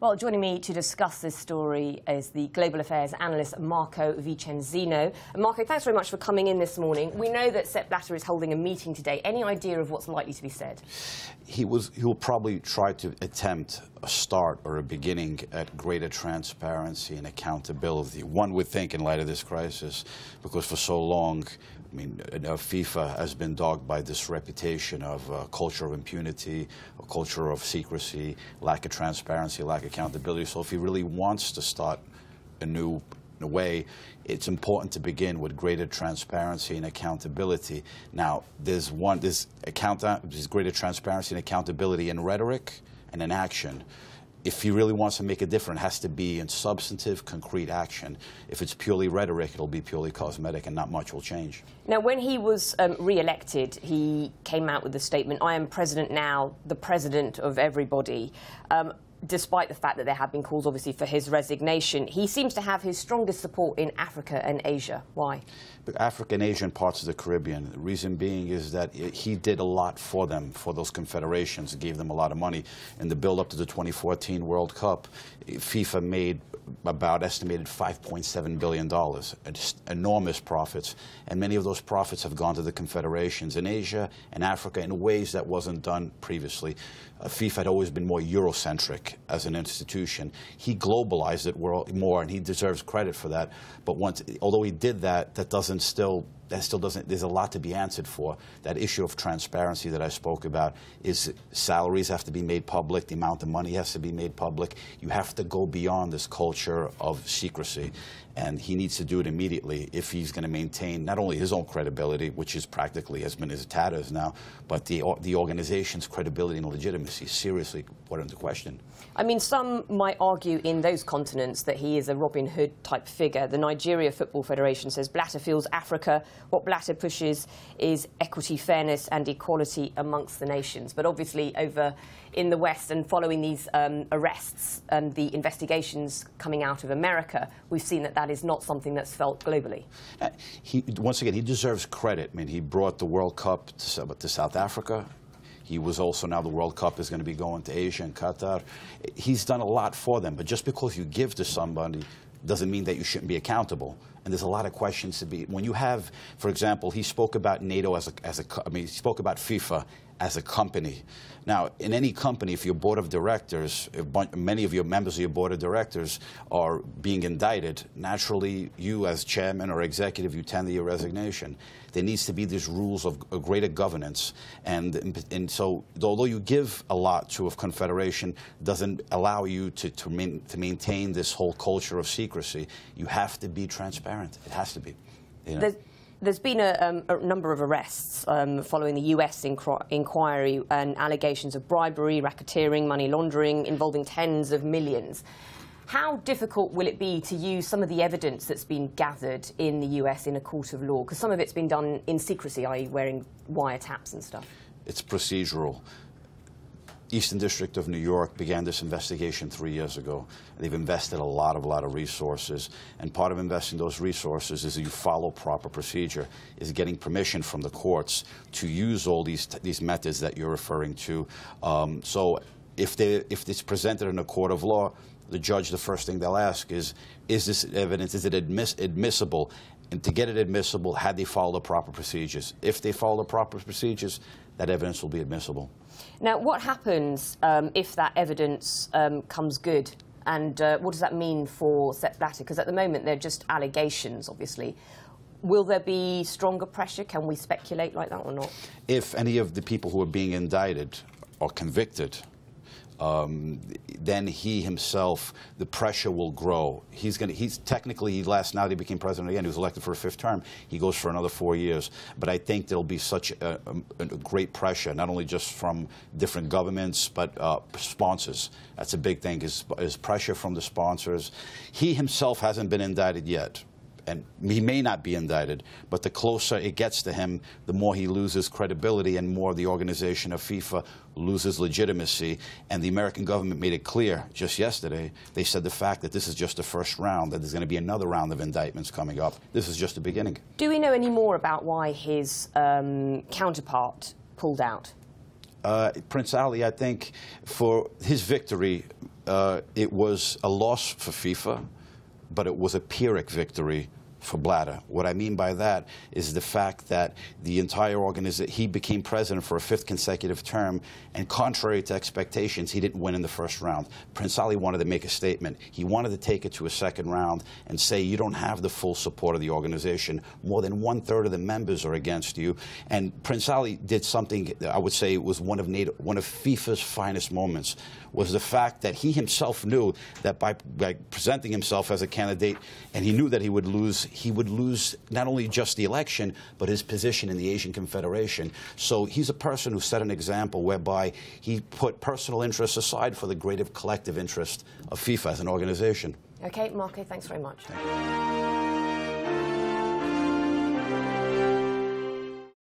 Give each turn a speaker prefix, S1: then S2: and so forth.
S1: Well, joining me to discuss this story is the global affairs analyst Marco Vicenzino. Marco, thanks very much for coming in this morning. We know that Sepp Blatter is holding a meeting today. Any idea of what's likely to be said?
S2: He will probably try to attempt a start or a beginning at greater transparency and accountability. One would think in light of this crisis, because for so long, I mean, FIFA has been dogged by this reputation of a culture of impunity, a culture of secrecy, lack of transparency, lack of accountability. So if he really wants to start a new way, it's important to begin with greater transparency and accountability. Now, there's greater transparency and accountability in rhetoric and in action. If he really wants to make a difference, it has to be in substantive, concrete action. If it's purely rhetoric, it'll be purely cosmetic and not much will change.
S1: Now, when he was re-elected, he came out with the statement, "I am president now, the president of everybody." Despite the fact that there have been calls, obviously, for his resignation, he seems to have his strongest support in Africa and Asia. Why?
S2: Africa and Asia and parts of the Caribbean. The reason being is that he did a lot for them, for those confederations, gave them a lot of money. In the build-up to the 2014 World Cup, FIFA made about estimated $5.7 billion, enormous profits, and many of those profits have gone to the confederations in Asia and Africa in ways that wasn't done previously. FIFA had always been more Eurocentric as an institution. He globalized it more, and he deserves credit for that. But although he did that, there's a lot to be answered for. That issue of transparency that I spoke about is salaries have to be made public, the amount of money has to be made public. You have to go beyond this culture of secrecy, and he needs to do it immediately if he's going to maintain not only his own credibility, which is practically has been as tatters now, but the organization's credibility and legitimacy seriously put into question.
S1: I mean, some might argue in those continents that he is a Robin Hood type figure. The Nigeria Football Federation says Blatter feels Africa. What Blatter pushes is equity, fairness and equality amongst the nations. But obviously over in the West and following these arrests and the investigations coming out of America, we've seen that that is not something that's felt globally.
S2: Once again, he deserves credit. I mean, he brought the World Cup to South Africa. He was also, now the World Cup is going to be going to Asia and Qatar. He's done a lot for them, but just because you give to somebody doesn't mean that you shouldn't be accountable. And there's a lot of questions to be. When you have, for example, he spoke about NATO he spoke about FIFA as a company. Now, in any company, if your board of directors, if many of your members of your board of directors are being indicted, naturally, you as chairman or executive, you tender your resignation. There needs to be these rules of greater governance. And so, although you give a lot to a confederation, doesn't allow you to maintain this whole culture of secrecy. You have to be transparent. It has to be. You know?
S1: There's been a number of arrests following the US inquiry and allegations of bribery, racketeering, money laundering involving tens of millions. How difficult will it be to use some of the evidence that's been gathered in the US in a court of law? Because some of it's been done in secrecy, i.e. wearing wiretaps and stuff.
S2: It's procedural. Eastern District of New York began this investigation 3 years ago. They've invested a lot of resources, and part of investing those resources is that you follow proper procedure, is getting permission from the courts to use all these methods that you're referring to. So if it's presented in a court of law, the judge, the first thing they'll ask is this evidence, is it admissible? And to get it admissible, had they followed the proper procedures? If they follow the proper procedures, that evidence will be admissible.
S1: Now, what happens if that evidence comes good? And what does that mean for Sepp Blatter? Because at the moment, they're just allegations, obviously. Will there be stronger pressure? Can we speculate like that or not? If
S2: any of the people who are being indicted are convicted, then he himself, the pressure will grow. Now that he became president again, he was elected for a 5th term. He goes for another 4 years. But I think there'll be such a great pressure, not only just from different governments, but sponsors. That's a big thing, is pressure from the sponsors. He himself hasn't been indicted yet. And he may not be indicted, but the closer it gets to him, the more he loses credibility and more the organization of FIFA loses legitimacy. And the American government made it clear just yesterday. They said the fact that this is just the first round, that there's going to be another round of indictments coming up. This is just the beginning.
S1: Do we know any more about why his counterpart pulled out?
S2: Prince Ali, I think, for his victory, it was a loss for FIFA, but it was a Pyrrhic victory for Blatter. What I mean by that is the fact that the entire organization, he became president for a 5th consecutive term, and contrary to expectations, he didn't win in the first round. Prince Ali wanted to make a statement. He wanted to take it to a second round and say, you don't have the full support of the organization. More than 1/3 of the members are against you. And Prince Ali did something, I would say, was one of FIFA's finest moments, was the fact that he himself knew that by presenting himself as a candidate, and he knew that he would lose not only just the election, but his position in the Asian Confederation. So he's a person who set an example whereby he put personal interests aside for the greater collective interest of FIFA as an organization.
S1: Okay, Marco, thanks very much.